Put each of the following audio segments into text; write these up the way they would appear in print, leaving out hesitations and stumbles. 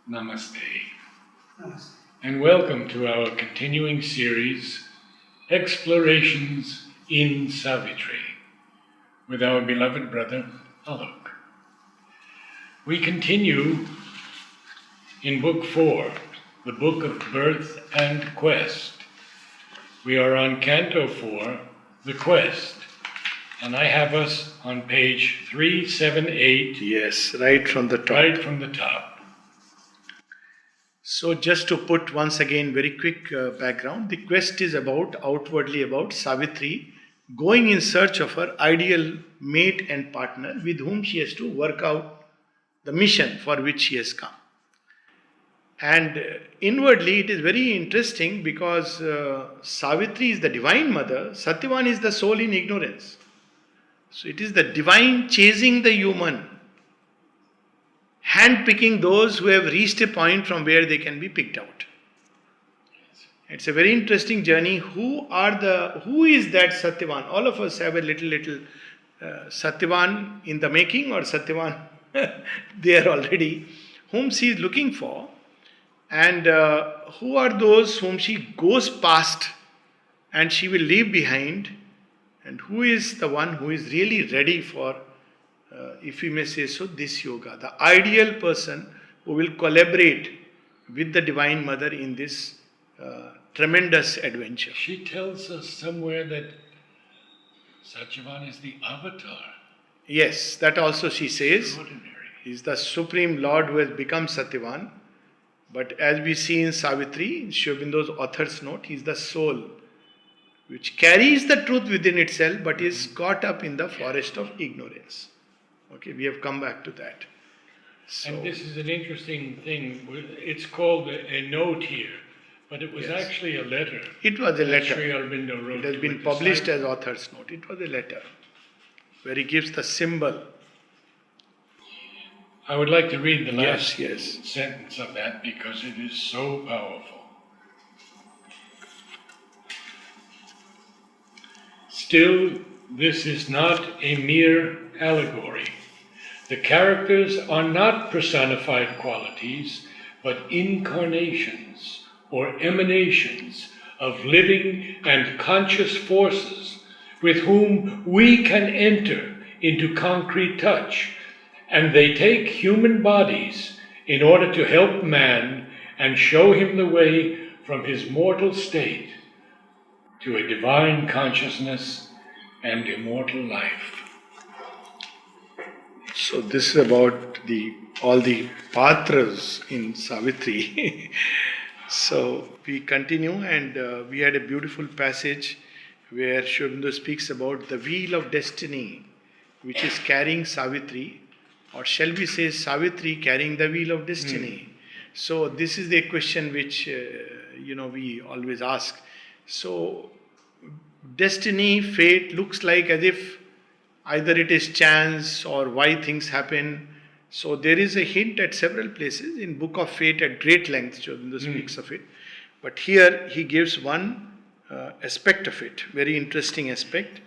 Namaste. Namaste. And welcome to our continuing series, Explorations in Savitri, with our beloved brother, Alok. We continue in Book 4, the Book of Birth and Quest. We are on Canto 4, the Quest, and I have us on page 378. Yes, right from the top. Right from the top. So just to put once again very quick background, the quest is outwardly about Savitri going in search of her ideal mate and partner with whom she has to work out the mission for which she has come. And inwardly it is very interesting because Savitri is the divine mother, Satyavan is the soul in ignorance. So it is the divine chasing the human, hand-picking those who have reached a point from where they can be picked out. It's a very interesting journey. Who is that Satyavan? All of us have a little Satyavan in the making, or Satyavan there already, whom she is looking for. And who are those whom she goes past and she will leave behind? And who is the one who is really ready for, if we may say so, this yoga, the ideal person who will collaborate with the Divine Mother in this tremendous adventure. She tells us somewhere that Satyavan is the avatar. Yes, that also she says. Extraordinary. He is the Supreme Lord who has become Satyavan. But as we see in Savitri, in Sri Aurobindo's author's note, he is the soul which carries the truth within itself but is caught up in the forest of ignorance. Okay, we have come back to that. So, and this is an interesting thing. It's called a note here, but it was actually a letter. It was a letter. Sri Aurobindo wrote. It has been published as author's note. It was a letter where he gives the symbol. I would like to read the last Yes. sentence of that because it is so powerful. Still, this is not a mere allegory. The characters are not personified qualities, but incarnations or emanations of living and conscious forces with whom we can enter into concrete touch, and they take human bodies in order to help man and show him the way from his mortal state to a divine consciousness and immortal life. So this is about all the patras in Savitri. So we continue, and we had a beautiful passage where Sri Aurobindo speaks about the wheel of destiny which is carrying Savitri, or shall we say Savitri carrying the wheel of destiny. So this is the question which we always ask. So destiny, fate looks like as if either it is chance or why things happen. So there is a hint at several places in Book of Fate at great length. Sri Aurobindo speaks of it. But here he gives one aspect of it, very interesting aspect.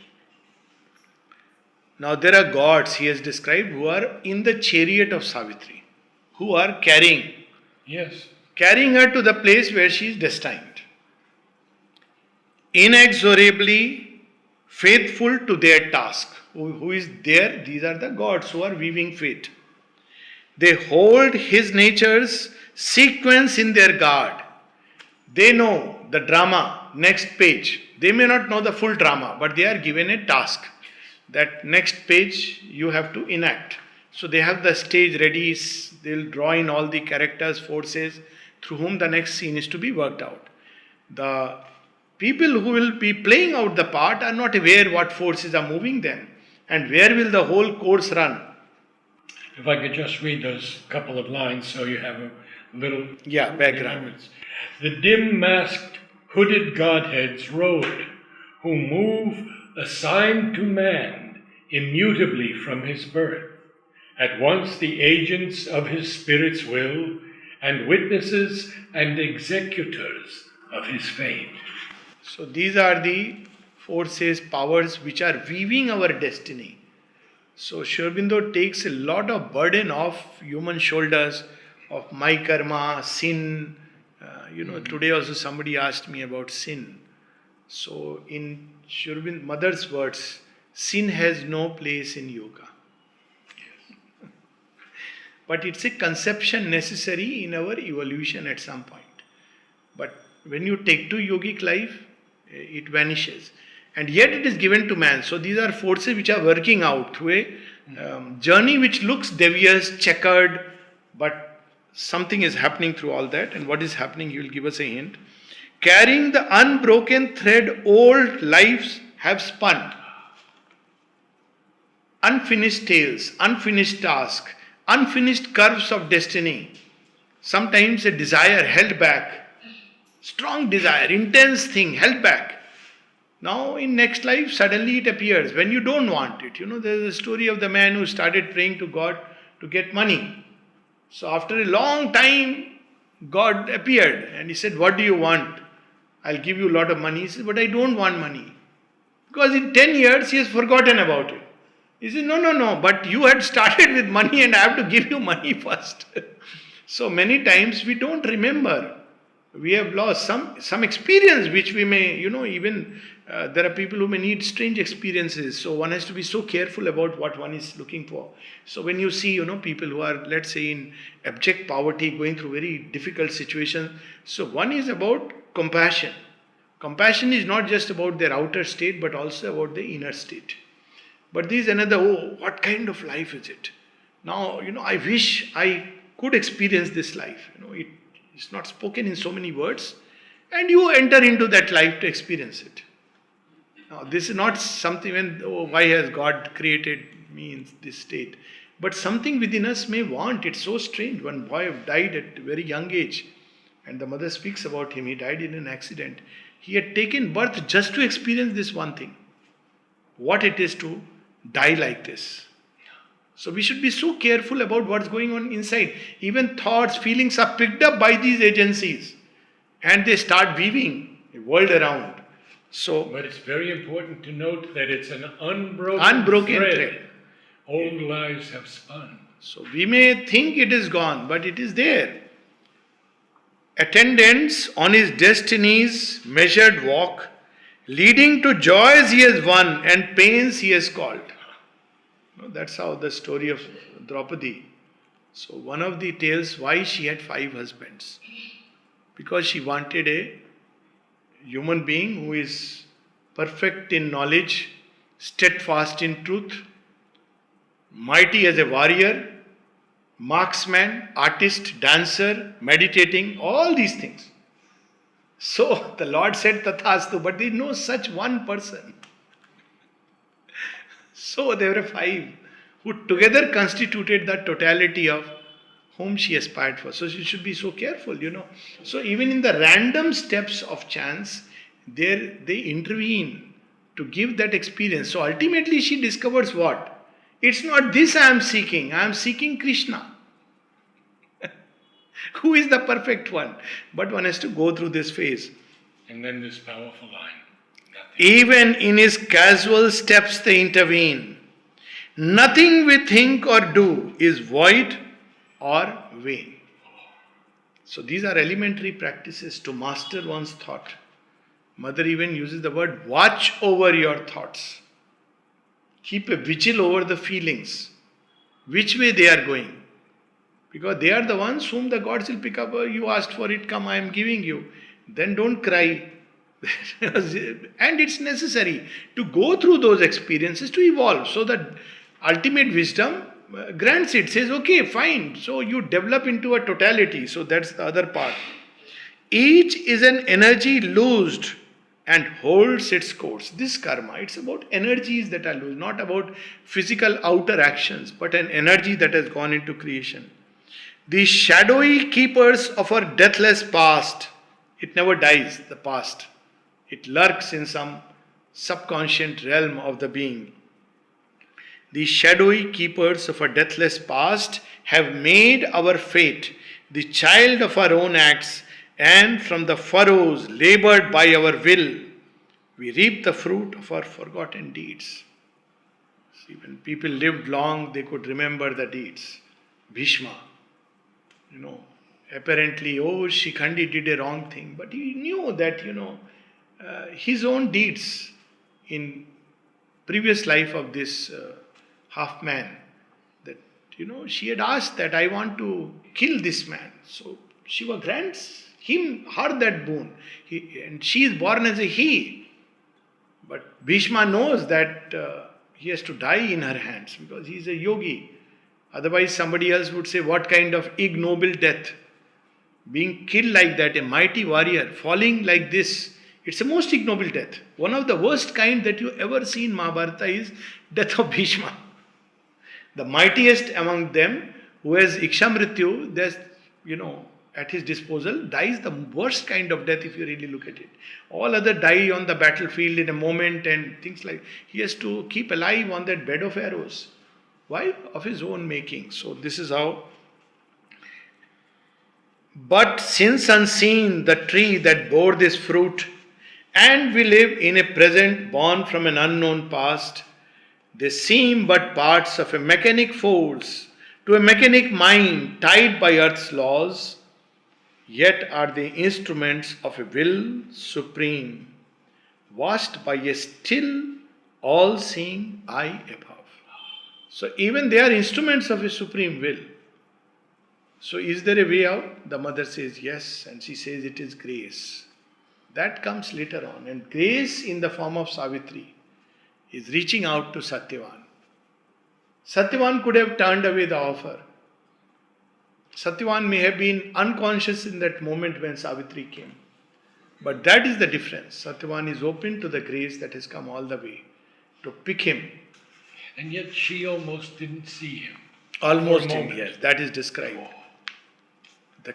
Now there are gods he has described who are in the chariot of Savitri, who are carrying her to the place where she is destined. Inexorably faithful to their task. Who is there? These are the gods who are weaving fate. They hold his nature's sequence in their guard. They know the drama, next page. They may not know the full drama, but they are given a task. That next page you have to enact. So they have the stage ready. They'll draw in all the characters, forces through whom the next scene is to be worked out. The people who will be playing out the part are not aware what forces are moving them and where will the whole course run. If I could just read those couple of lines so you have a little background. The dim masked hooded godheads rode, who move assigned to man immutably from his birth, at once the agents of his spirit's will and witnesses and executors of his fate. So these are the forces, powers which are weaving our destiny. So Sri Aurobindo takes a lot of burden off human shoulders of my karma, sin. Today also somebody asked me about sin. So, in Shurbind mother's words, sin has no place in yoga. But it's a conception necessary in our evolution at some point. But when you take to yogic life, it vanishes. And yet it is given to man. So these are forces which are working out through a journey which looks devious, checkered, but something is happening through all that. And what is happening, he will give us a hint. Carrying the unbroken thread old lives have spun. Unfinished tales, unfinished task, unfinished curves of destiny. Sometimes a desire held back. Strong desire, intense thing held back. Now in next life, suddenly it appears when you don't want it. There's a story of the man who started praying to God to get money. So after a long time, God appeared and he said, what do you want? I'll give you a lot of money. He said, but I don't want money. Because in 10 years, he has forgotten about it. He said, no, but you had started with money and I have to give you money first. So many times we don't remember. We have lost some experience which we may, even there are people who may need strange experiences. So one has to be so careful about what one is looking for. So when you see, people who are, let's say, in abject poverty, going through very difficult situations. So one is about compassion. Compassion is not just about their outer state, but also about the inner state. But there is another, what kind of life is it? Now, I wish I could experience this life. It's not spoken in so many words. And you enter into that life to experience it. Now, this is not something why has God created me in this state? But something within us may want. It's so strange. One boy died at a very young age. And the mother speaks about him. He died in an accident. He had taken birth just to experience this one thing. What it is to die like this. So we should be so careful about what's going on inside. Even thoughts, feelings are picked up by these agencies. And they start weaving a world around. But it's very important to note that it's an unbroken thread. Old lives have spun. So we may think it is gone, but it is there. Attendants on his destiny's measured walk, leading to joys he has won and pains he has called. That's how the story of Draupadi. So one of the tales why she had 5 husbands. Because she wanted a human being who is perfect in knowledge, steadfast in truth, mighty as a warrior, marksman, artist, dancer, meditating, all these things. So the Lord said Tathastu, but there is no such one person. So there were 5 who together constituted the totality of whom she aspired for. So she should be so careful, So even in the random steps of chance, they intervene to give that experience. So ultimately she discovers what? It's not this I am seeking Krishna. Who is the perfect one? But one has to go through this phase. And then this powerful line. Even in his casual steps they intervene. Nothing we think or do is void or vain. So these are elementary practices to master one's thought. Mother even uses the word watch over your thoughts. Keep a vigil over the feelings. Which way they are going. Because they are the ones whom the gods will pick up. You asked for it, come, I am giving you. Then don't cry. And it's necessary to go through those experiences to evolve. So that ultimate wisdom grants it. Says, okay, fine. So you develop into a totality. So that's the other part. Each is an energy loosed and holds its course. This karma, it's about energies that are loose, not about physical outer actions, but an energy that has gone into creation. The shadowy keepers of our deathless past, it never dies, the past. It lurks in some subconscious realm of the being. The shadowy keepers of our deathless past have made our fate the child of our own acts, and from the furrows labored by our will, we reap the fruit of our forgotten deeds. See, when people lived long, they could remember the deeds. Bhishma, apparently, Shikhandi did a wrong thing. But he knew that, his own deeds in previous life of this half man, that, she had asked that I want to kill this man. So Shiva grants her that boon. And she is born as a he. But Bhishma knows that he has to die in her hands because he is a yogi. Otherwise, somebody else would say, what kind of ignoble death? Being killed like that, a mighty warrior, falling like this, it's a most ignoble death. One of the worst kind that you ever see in Mahabharata is death of Bhishma. The mightiest among them, who has Ikshamrityu, there's, at his disposal, dies the worst kind of death if you really look at it. All other die on the battlefield in a moment and things like. He has to keep alive on that bed of arrows. Why? Of his own making. So this is how. But since unseen the tree that bore this fruit, and we live in a present born from an unknown past, they seem but parts of a mechanic force to a mechanic mind tied by earth's laws, yet are they instruments of a will supreme, watched by a still all-seeing eye above. So even they are instruments of a supreme will. So is there a way out? The mother says yes, and she says it is grace. That comes later on. And grace in the form of Savitri is reaching out to Satyavan. Satyavan could have turned away the offer. Satyavan may have been unconscious in that moment when Savitri came. But that is the difference. Satyavan is open to the grace that has come all the way to pick him. And yet she almost didn't see him. Almost didn't, yes. That is described. The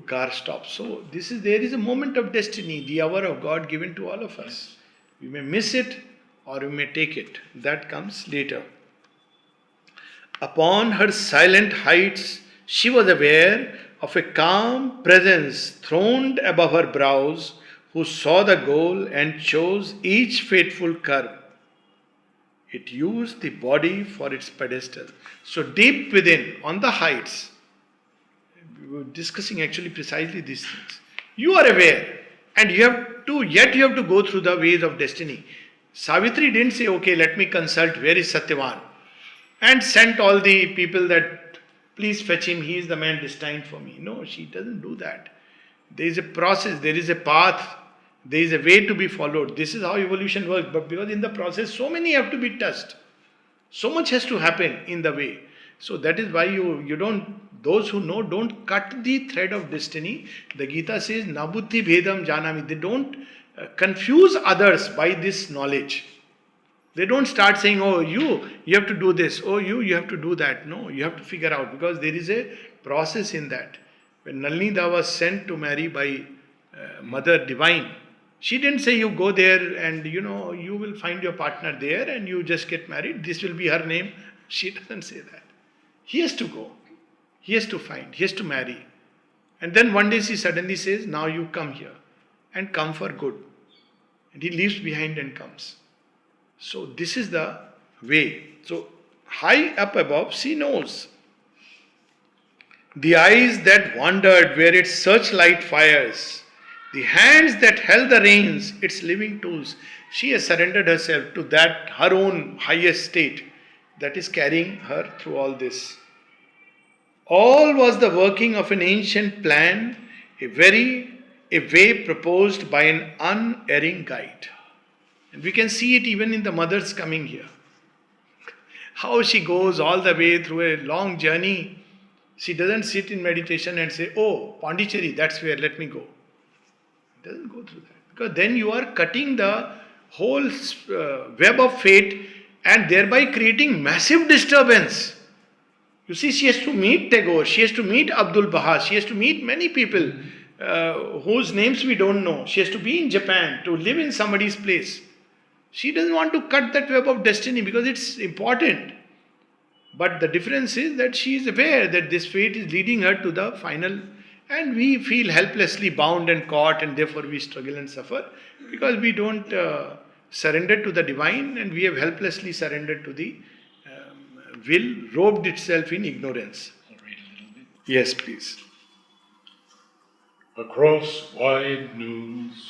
car stops. So there is a moment of destiny, the hour of God given to all of us. We may miss it or we may take it. That comes later. Upon her silent heights, she was aware of a calm presence throned above her brows, who saw the goal and chose each fateful curve. It used the body for its pedestal. So deep within, on the heights, we were discussing actually precisely these things. You are aware, and you have to go through the ways of destiny. Savitri didn't say, okay, let me consult, where is Satyavan? And sent all the people that, please fetch him, he is the man destined for me. No, she doesn't do that. There is a process, there is a path, there is a way to be followed. This is how evolution works. But because in the process, so many have to be touched. So much has to happen in the way. So that is why you don't, those who know, don't cut the thread of destiny. The Gita says, Nabuddhi Bhedam Janami. They don't confuse others by this knowledge. They don't start saying, oh, you have to do this. Oh, you have to do that. No, you have to figure out, because there is a process in that. When Nalnida was sent to marry by Mother Divine, she didn't say you go there and you will find your partner there and you just get married. This will be her name. She doesn't say that. He has to go. He has to find. He has to marry. And then one day she suddenly says, now you come here and come for good. And he leaves behind and comes. So this is the way. So high up above, she knows. The eyes that wandered where its searchlight fires, the hands that held the reins, its living tools. She has surrendered herself to that, her own highest state that is carrying her through all this. All was the working of an ancient plan, a way proposed by an unerring guide. And we can see it even in the mothers coming here. How she goes all the way through a long journey. She doesn't sit in meditation and say, oh, Pondicherry, that's where, let me go. It doesn't go through that. Because then you are cutting the whole web of fate and thereby creating massive disturbance. You see, she has to meet Tagore, she has to meet Abdul Baha, she has to meet many people whose names we don't know. She has to be in Japan, to live in somebody's place. She doesn't want to cut that web of destiny because it's important. But the difference is that she is aware that this fate is leading her to the final, and we feel helplessly bound and caught, and therefore we struggle and suffer because we don't surrender to the divine, and we have helplessly surrendered to the will, robed itself in ignorance. I'll read a little bit. Yes, please. Across wide noons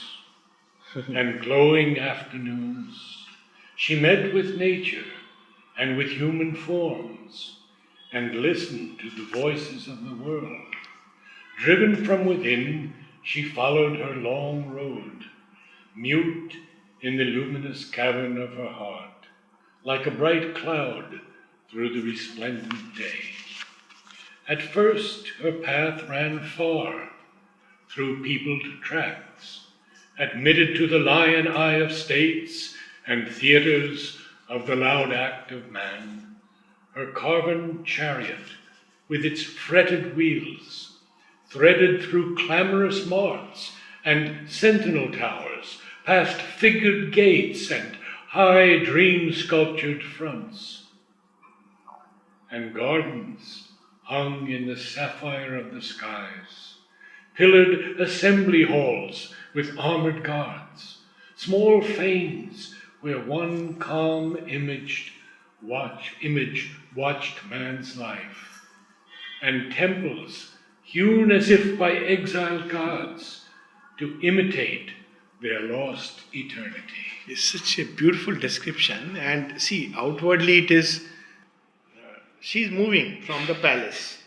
and glowing afternoons, she met with nature and with human forms, and listened to the voices of the world. Driven from within, she followed her long road, mute in the luminous cavern of her heart, like a bright cloud through the resplendent day. At first, her path ran far, through peopled tracts, admitted to the lion eye of states and theaters of the loud act of man, her carven chariot with its fretted wheels, threaded through clamorous marts and sentinel towers, past figured gates and high dream-sculptured fronts, and gardens hung in the sapphire of the skies, pillared assembly halls with armored guards, small fanes where one calm image watched man's life, and temples hewn as if by exiled gods to imitate their lost eternity. It's such a beautiful description, and see, outwardly it is she's moving from the palace.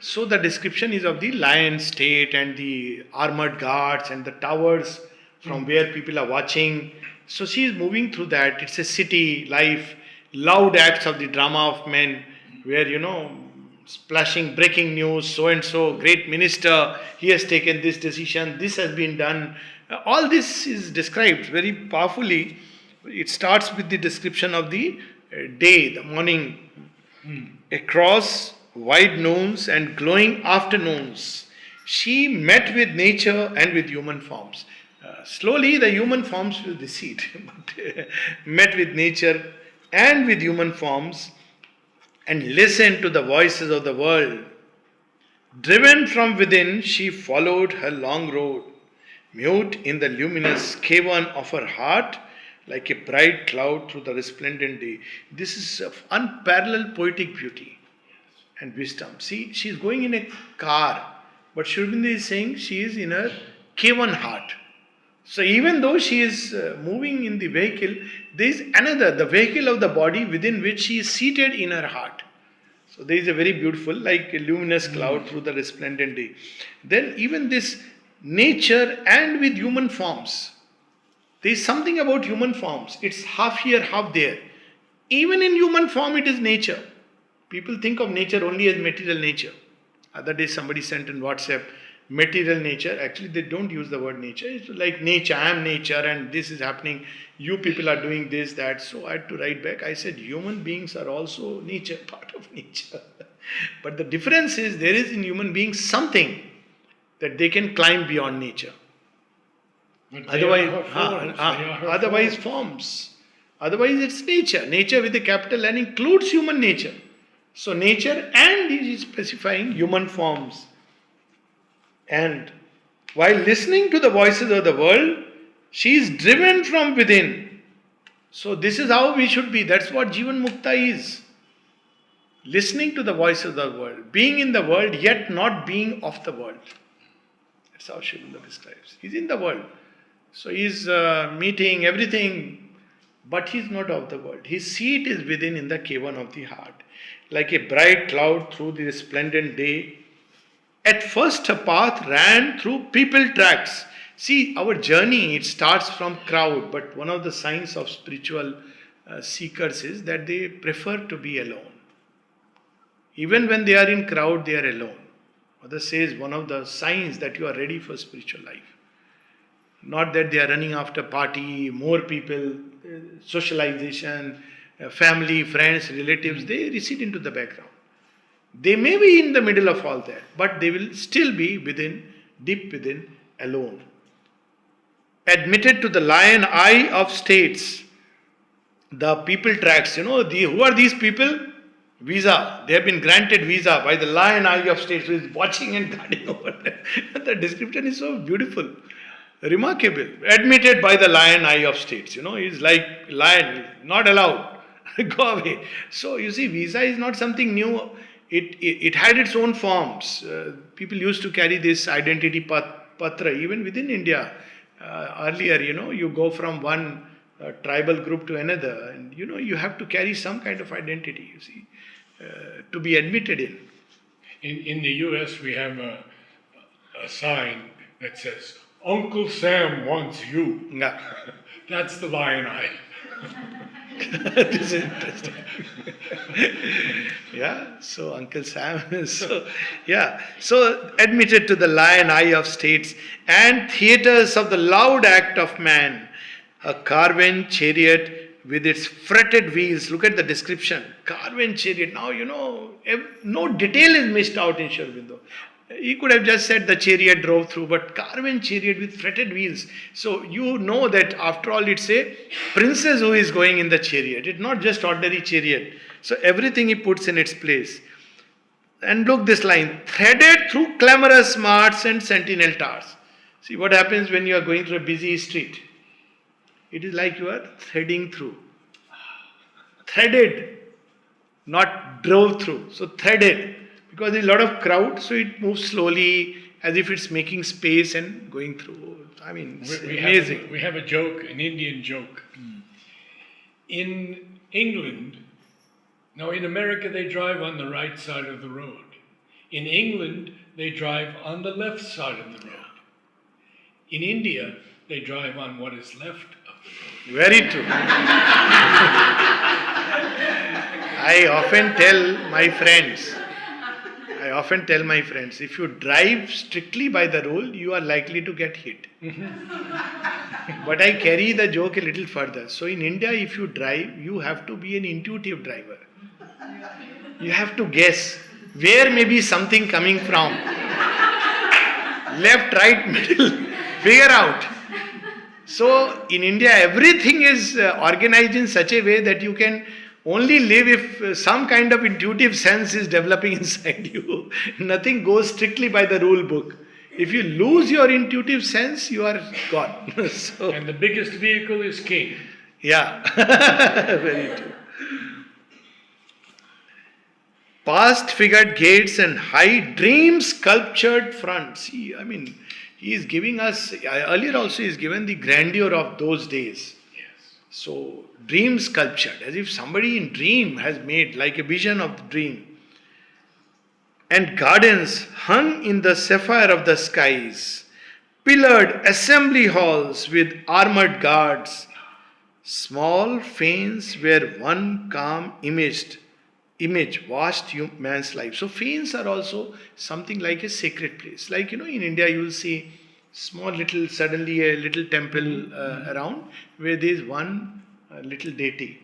So the description is of the lion state and the armored guards and the towers from where people are watching. So she is moving through that. It's a city life, loud acts of the drama of men, where splashing breaking news, so and so, great minister, he has taken this decision, this has been done. All this is described very powerfully. It starts with the description of the day, the morning, across wide noons and glowing afternoons. She met with nature and with human forms. Slowly the human forms will recede, but met with nature and with human forms and listened to the voices of the world. Driven from within, she followed her long road, mute in the luminous cavern of her heart, like a bright cloud through the resplendent day. This is of unparalleled poetic beauty and wisdom. See, she is going in a car, but Sri Aurobindo is saying she is in her cavern heart. So even though she is moving in the vehicle, there is another, the vehicle of the body within which she is seated in her heart. So there is a very beautiful, like a luminous cloud through the resplendent day. Then even this nature and with human forms. There is something about human forms. It's half here, half there. Even in human form, it is nature. People think of nature only as material nature. Other day somebody sent in WhatsApp, material nature. Actually, they don't use the word nature. It's like nature, I am nature and this is happening. You people are doing this, that. So I had to write back. I said, human beings are also nature, part of nature. But the difference is there is in human beings something that they can climb beyond nature. Otherwise forms. Otherwise it's nature. Nature with a capital N includes human nature. So nature and he is specifying human forms. And while listening to the voices of the world, she is driven from within. So this is how we should be. That's what Jivan Mukta is. Listening to the voices of the world. Being in the world yet not being of the world. That's how Sri Aurobindo describes. He's in the world. So he's meeting everything, but he's not of the world. His seat is within in the cavern of the heart. Like a bright cloud through the resplendent day. At first her path ran through people tracks. See, our journey, it starts from crowd, but one of the signs of spiritual seekers is that they prefer to be alone. Even when they are in crowd, they are alone. Mother says one of the signs that you are ready for spiritual life. Not that they are running after party, more people, socialization, family, friends, relatives, they recede into the background. They may be in the middle of all that, but they will still be within, deep within, alone. Admitted to the lion eye of states, the people tracks, who are these people? Visa. They have been granted visa by the lion eye of states who is watching and guarding over them. The description is so beautiful. Remarkable. Admitted by the lion eye of states. He's like lion, not allowed. Go away. So you see, visa is not something new. It had its own forms. People used to carry this identity patra, even within India. Earlier, you go from one tribal group to another, and you have to carry some kind of identity, you see, to be admitted in. In the US, we have a sign that says, Uncle Sam wants you. Yeah. That's the lion eye. This is interesting. Yeah, so Uncle Sam is so admitted to the lion eye of states and theatres of the loud act of man, a carven chariot with its fretted wheels. Look at the description. Carven chariot. Now, no detail is missed out in Sri Aurobindo. He could have just said the chariot drove through, but carven chariot with fretted wheels. So you know that after all it's a princess who is going in the chariot. It's not just ordinary chariot. So everything he puts in its place. And look this line, threaded through clamorous marts and sentinel towers. See what happens when you are going through a busy street. It is like you are threading through. Threaded, not drove through. So threaded. Because there's a lot of crowd, so it moves slowly as if it's making space and going through. I mean, it's amazing. We have a joke, an Indian joke. In England, in America they drive on the right side of the road. In England, they drive on the left side of the road. In India, they drive on what is left of the road. Very true. I often tell my friends, if you drive strictly by the rule, you are likely to get hit. But I carry the joke a little further. So in India, if you drive, you have to be an intuitive driver. You have to guess where may be something coming from. Left, right, middle. Figure out. So in India, everything is organized in such a way that you can only live if some kind of intuitive sense is developing inside you. Nothing goes strictly by the rule book. If you lose your intuitive sense, you are gone. And the biggest vehicle is king. Yeah, very true. Past figured gates and high dream sculptured fronts. See, he is giving us, earlier also he is given the grandeur of those days. So, dream sculptured, as if somebody in dream has made, like a vision of the dream. And gardens hung in the sapphire of the skies, pillared assembly halls with armored guards, small fanes where one calm image washed man's life. So, fanes are also something like a sacred place. Like, in India you will see suddenly a little temple around where there is one little deity.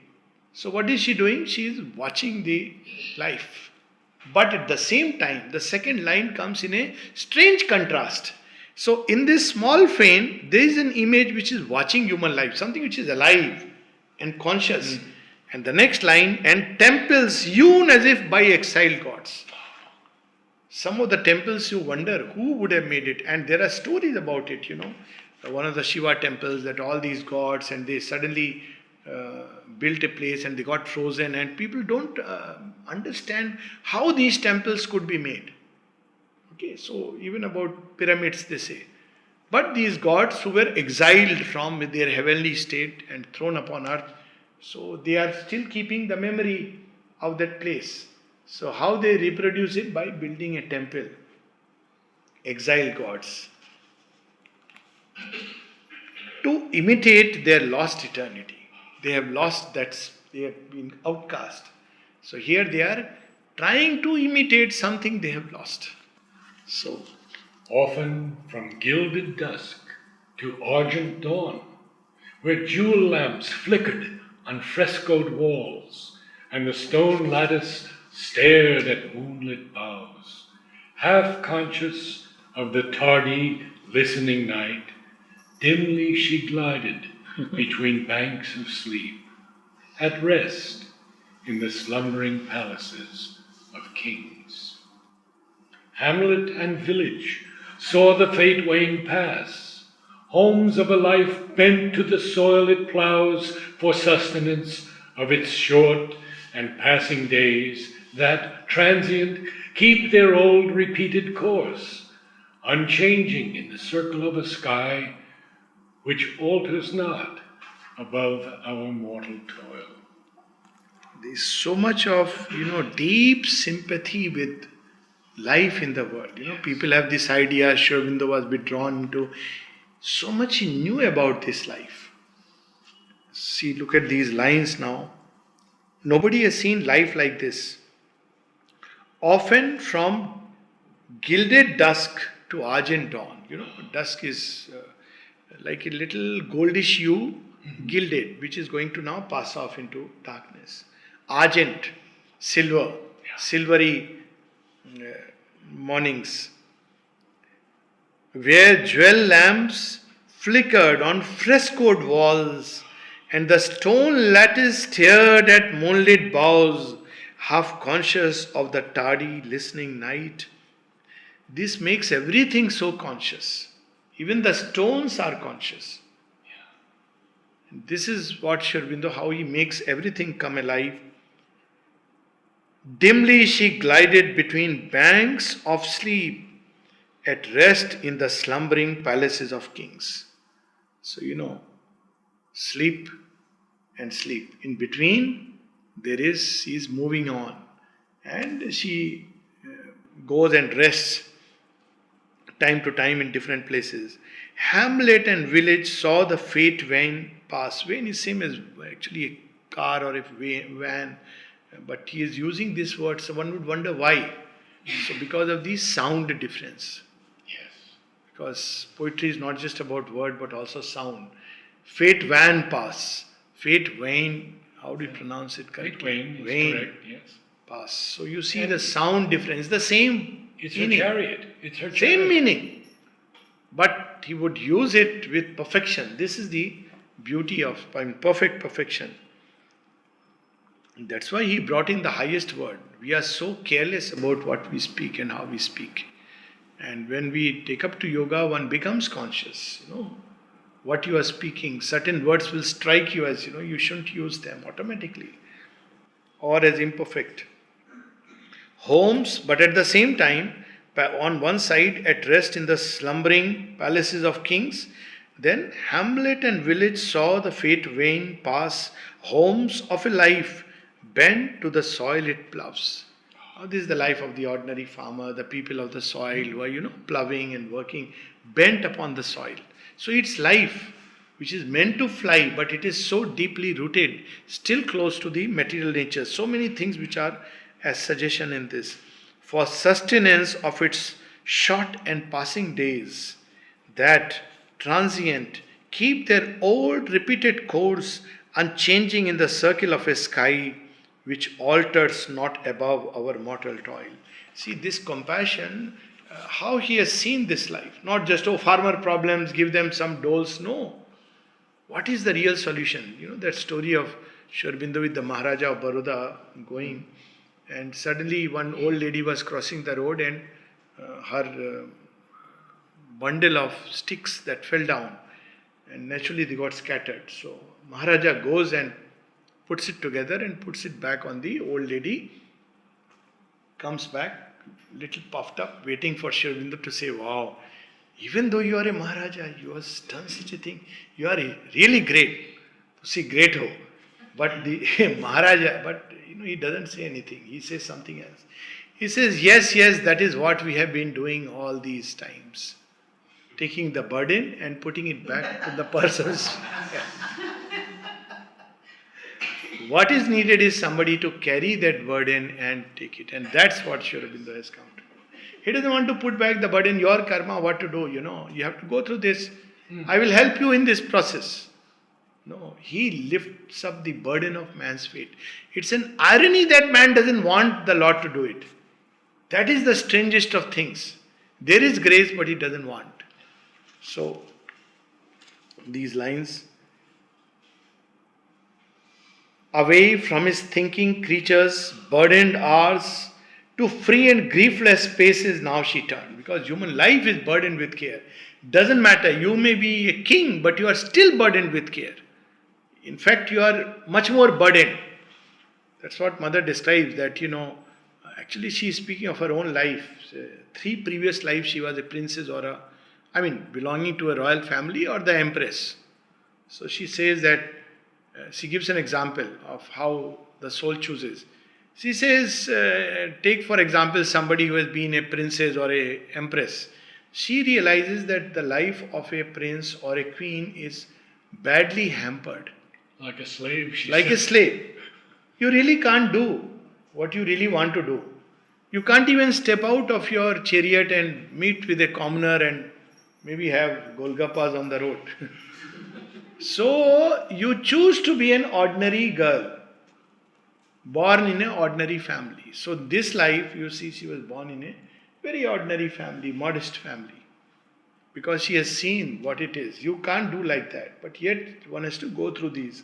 So what is she doing? She is watching the life. But at the same time, the second line comes in a strange contrast. So in this small fane, there is an image which is watching human life, something which is alive and conscious. And the next line, and temples hewn as if by exiled gods. Some of the temples you wonder who would have made it, and there are stories about it, One of the Shiva temples, that all these gods, and they suddenly built a place and they got frozen, and people don't understand how these temples could be made. Okay, so even about pyramids they say. But these gods who were exiled from their heavenly state and thrown upon earth, so they are still keeping the memory of that place. So how they reproduce it? By building a temple. Exiled gods. To imitate their lost eternity. They have lost that, they have been outcast. So here they are trying to imitate something they have lost. So often from gilded dusk to argent dawn, where jewel lamps flickered on frescoed walls, and the stone lattice stared at moonlit boughs, half conscious of the tardy, listening night, dimly she glided between banks of sleep, at rest in the slumbering palaces of kings. Hamlet and village saw the fate-weighing pass, homes of a life bent to the soil it plows for sustenance of its short and passing days that, transient, keep their old repeated course unchanging in the circle of a sky which alters not above our mortal toil. There's so much of, deep sympathy with life in the world. People have this idea, Sri Aurobindo was withdrawn into, so much he knew about this life. See, look at these lines now. Nobody has seen life like this. Often from gilded dusk to argent dawn. Dusk is like a little goldish hue, gilded, which is going to now pass off into darkness. Argent, silver, silvery mornings, where jewel lamps flickered on frescoed walls, and the stone lattice stared at moonlit boughs, half conscious of the tardy listening night. This makes everything so conscious. Even the stones are conscious. And this is what Sri Aurobindo, how he makes everything come alive. Dimly she glided between banks of sleep, at rest in the slumbering palaces of kings. So, sleep and sleep. In between, she is moving on. And she goes and rests time to time in different places. Hamlet and village saw the fate vane pass. Vane is same as actually a car or a van. But he is using this word, so one would wonder why. So because of the sound difference. Yes. Because poetry is not just about word but also sound. Fate van pass. Fate vane, how do you pronounce it correctly? Fate vane is correct, yes. Pass. So you see the sound difference, the same It's meaning. her chariot. It's her chariot. Same meaning. But he would use it with perfection. This is the beauty of perfect perfection. That's why he brought in the highest word. We are so careless about what we speak and how we speak. And when we take up to yoga, one becomes conscious. What you are speaking, certain words will strike you as, you shouldn't use them automatically. Or as imperfect. Homes, but at the same time, on one side, at rest in the slumbering palaces of kings. Then hamlet and village saw the fate vane pass, homes of a life bent to the soil it plows. This is the life of the ordinary farmer, the people of the soil who are, ploughing and working, bent upon the soil. So it's life which is meant to fly, but it is so deeply rooted, still close to the material nature. So many things which are as suggestion in this. For sustenance of its short and passing days, that transient keep their old repeated course unchanging in the circle of a sky which alters not above our mortal toil. See this compassion, how he has seen this life. Not just, farmer problems, give them some doles. No. What is the real solution? That story of Sri Aurobindo with the Maharaja of Baroda going, and suddenly one old lady was crossing the road and her bundle of sticks that fell down, and naturally they got scattered. So Maharaja goes and puts it together and puts it back on the old lady, comes back, little puffed up, waiting for Sri Aurobindo to say, wow, even though you are a Maharaja, you have done such a thing, you are really great. See, great ho. But the Maharaja, he doesn't say anything. He says something else. He says, yes, that is what we have been doing all these times. Taking the burden and putting it back in the person's. What is needed is somebody to carry that burden and take it. And that's what Sri Aurobindo has come to do. He doesn't want to put back the burden, your karma, what to do, you have to go through this. I will help you in this process. No, he lifts up the burden of man's fate. It's an irony that man doesn't want the Lord to do it. That is the strangest of things. There is grace, but he doesn't want. So, these lines. Away from his thinking creatures, burdened hours, to free and griefless spaces now she turned. Because human life is burdened with care. Doesn't matter, you may be a king, but you are still burdened with care. In fact, you are much more burdened. That's what mother describes, that, Actually, she is speaking of her own life. 3 previous lives she was a princess or belonging to a royal family or the empress. So she says that, she gives an example of how the soul chooses. She says, take for example somebody who has been a princess or a empress. She realizes that the life of a prince or a queen is badly hampered. Like a slave, she Like said. a slave. You really can't do what you really want to do. You can't even step out of your chariot and meet with a commoner and maybe have golgappas on the road. So you choose to be an ordinary girl, born in an ordinary family. So this life, you see, she was born in a very ordinary family, modest family, because she has seen what it is. You can't do like that, but yet one has to go through these.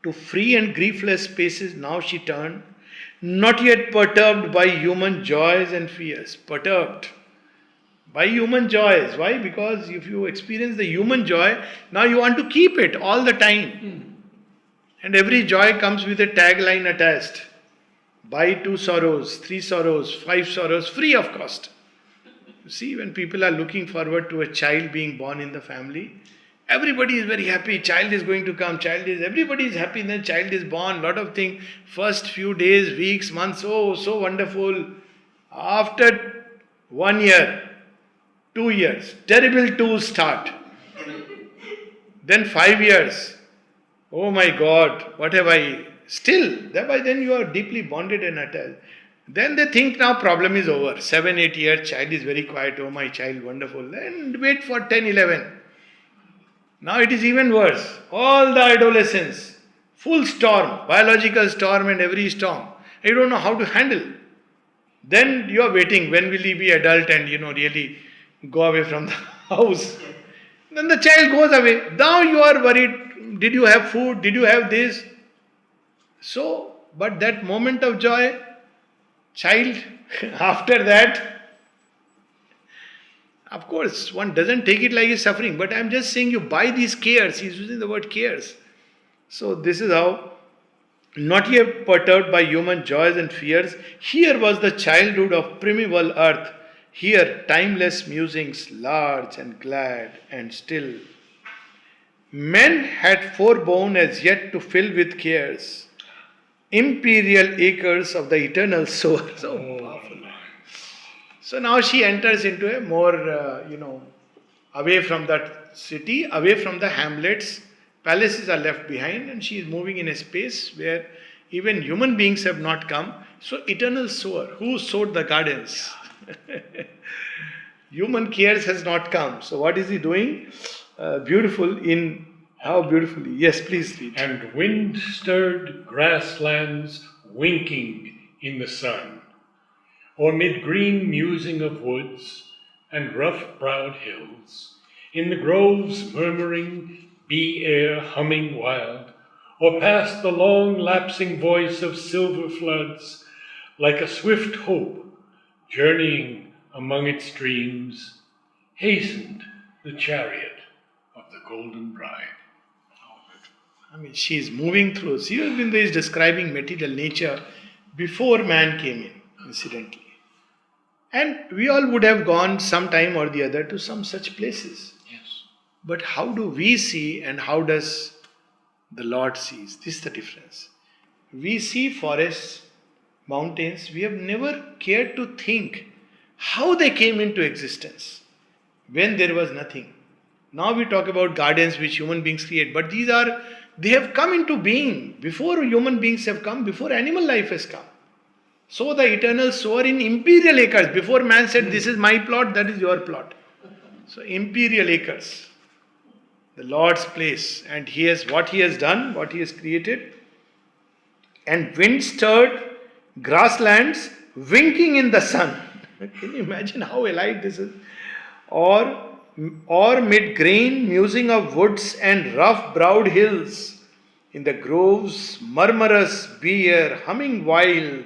To free and griefless spaces now she turned, not yet perturbed by human joys and fears. Perturbed by human joys. Why? Because if you experience the human joy, now you want to keep it all the time. And every joy comes with a tagline attached. Buy 2 sorrows, 3 sorrows, 5 sorrows, free of cost. You see, when people are looking forward to a child being born in the family, everybody is very happy. Child is going to come. Everybody is happy. Then child is born. Lot of things. First few days, weeks, months. Oh, so wonderful. After 1 year, 2 years, terrible twos start. Then 5 years. Oh my God, what have I? Still, by then you are deeply bonded and attached. Then they think now problem is over. 7, 8 years, child is very quiet. Oh, my child, wonderful. Then wait for 10, 11. Now it is even worse. All the adolescence, full storm, biological storm and every storm. You don't know how to handle. Then you are waiting. When will he be adult and really go away from the house? Then the child goes away. Now you are worried. Did you have food? Did you have this? So, but that moment of joy, child, after that, of course, one doesn't take it like a suffering, but I'm just saying you buy these cares. He's using the word cares. So this is how, not yet perturbed by human joys and fears, here was the childhood of primeval earth. Here, timeless musings, large and glad and still. Men had forborne as yet to fill with cares imperial acres of the eternal soul. So powerful. So now she enters into a more, away from that city, away from the hamlets. Palaces are left behind and she is moving in a space where even human beings have not come. So eternal sower, who sowed the gardens? Human cares has not come. So what is he doing? How beautifully. Yes, please read. And wind-stirred grasslands winking in the sun, or mid green musing of woods and rough-browed hills, in the groves murmuring, bee air humming wild, or past the long lapsing voice of silver floods, like a swift hope journeying among its dreams, hastened the chariot of the golden bride. She is moving through. Sri Aurobindo is describing material nature before man came in, incidentally. And we all would have gone sometime or the other to some such places. Yes. But how do we see and how does the Lord sees? This is the difference. We see forests, mountains. We have never cared to think how they came into existence when there was nothing. Now we talk about gardens which human beings create, but they have come into being before human beings have come, before animal life has come. So the eternal sower in imperial acres, before man said, this is my plot, that is your plot. So imperial acres, the Lord's place, and what he has done, what he has created, and wind-stirred grasslands winking in the sun. Can you imagine how alive this is? Or mid green musing of woods and rough-browed hills, in the groves murmurous bee air humming wild,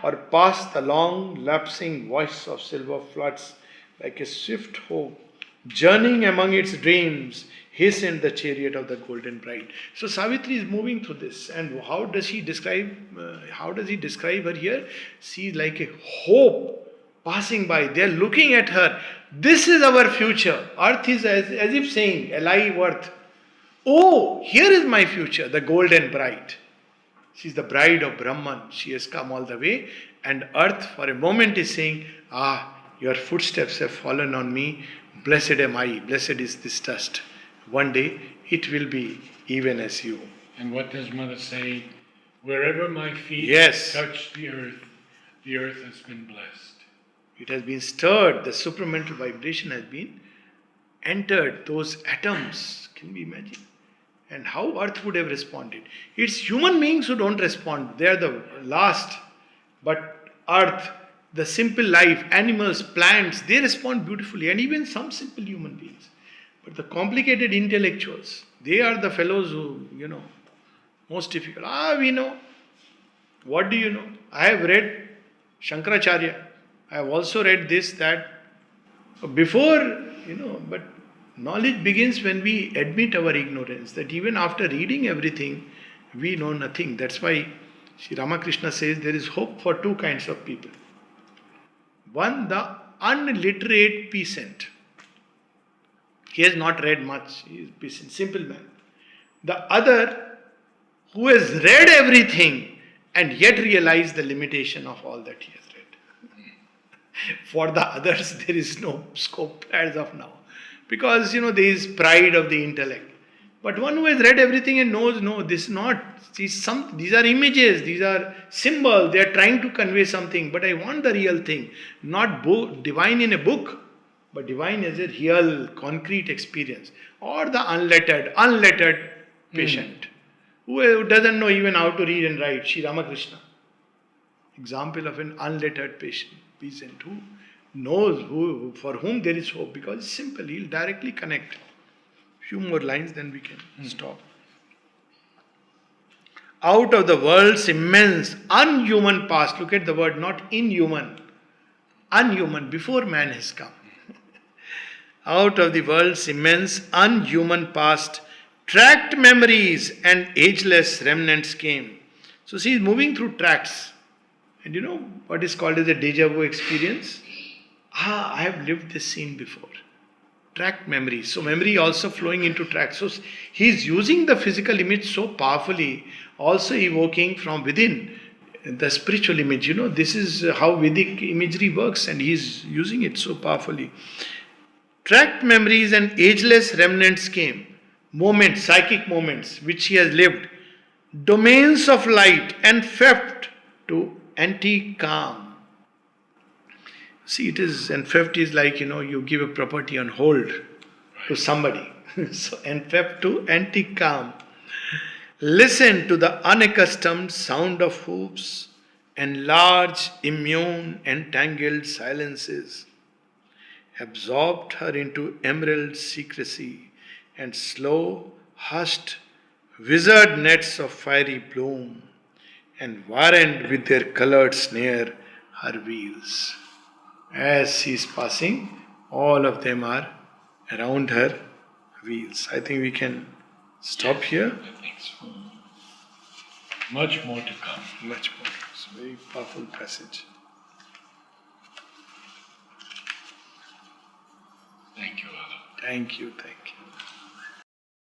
or past the long lapsing voice of silver floods, like a swift hope journeying among its dreams, hastened the chariot of the golden bride. So Savitri is moving through this, and how does he describe? How does he describe her here? She is like a hope passing by. They are looking at her. This is our future. Earth is as if saying, alive earth. Oh, here is my future, the golden bride. She is the bride of Brahman. She has come all the way, and earth for a moment is saying, ah, your footsteps have fallen on me. Blessed am I. Blessed is this dust. One day it will be even as you. And what does Mother say? Wherever my feet touch the earth has been blessed. It has been stirred. The supramental vibration has been entered those atoms. Can we imagine? And how earth would have responded? It's human beings who don't respond. They are the last. But earth, the simple life, animals, plants, they respond beautifully. And even some simple human beings. But the complicated intellectuals, they are the fellows who, most difficult. We know. What do you know? I have read Shankaracharya. I have also read this, that. Before, but knowledge begins when we admit our ignorance, that even after reading everything, we know nothing. That's why Sri Ramakrishna says there is hope for two kinds of people. One, the unliterate peasant. He has not read much. He is a peasant, simple man. The other, who has read everything and yet realized the limitation of all that he has read. For the others, there is no scope as of now. Because, there is pride of the intellect. But one who has read everything and knows, no, this is not. These are images, these are symbols. They are trying to convey something. But I want the real thing. Not divine in a book, but divine as a real, concrete experience. Or the unlettered patient, who doesn't know even how to read and write. Sri Ramakrishna. Example of an unlettered peasant who knows for whom there is hope, because it's simple. He'll directly connect. Few more lines, then we can stop. Out of the world's immense, unhuman past, look at the word, not inhuman, unhuman, before man has come. Out of the world's immense, unhuman past, tracked memories and ageless remnants came. So she is moving through tracks. And you know what is called as a deja vu experience? I have lived this scene before. Tracked memories. So memory also flowing into tracks. So he is using the physical image so powerfully, also evoking from within the spiritual image. This is how Vedic imagery works, and he is using it so powerfully. Tracked memories and ageless remnants came. Moments, psychic moments, which he has lived. Domains of light and theft to anti-calm. See, theft is like, you give a property on hold to somebody. So, theft to anti-calm. Listen to the unaccustomed sound of hooves and large, immune, entangled silences. Absorbed her into emerald secrecy and slow, hushed, wizard nets of fiery bloom, and warrant with their colored snare her wheels. As she is passing, all of them are around her wheels. I think we can stop here. I think so. Much more to come. Much more. It's a very powerful passage. Thank you, Alok. Thank you.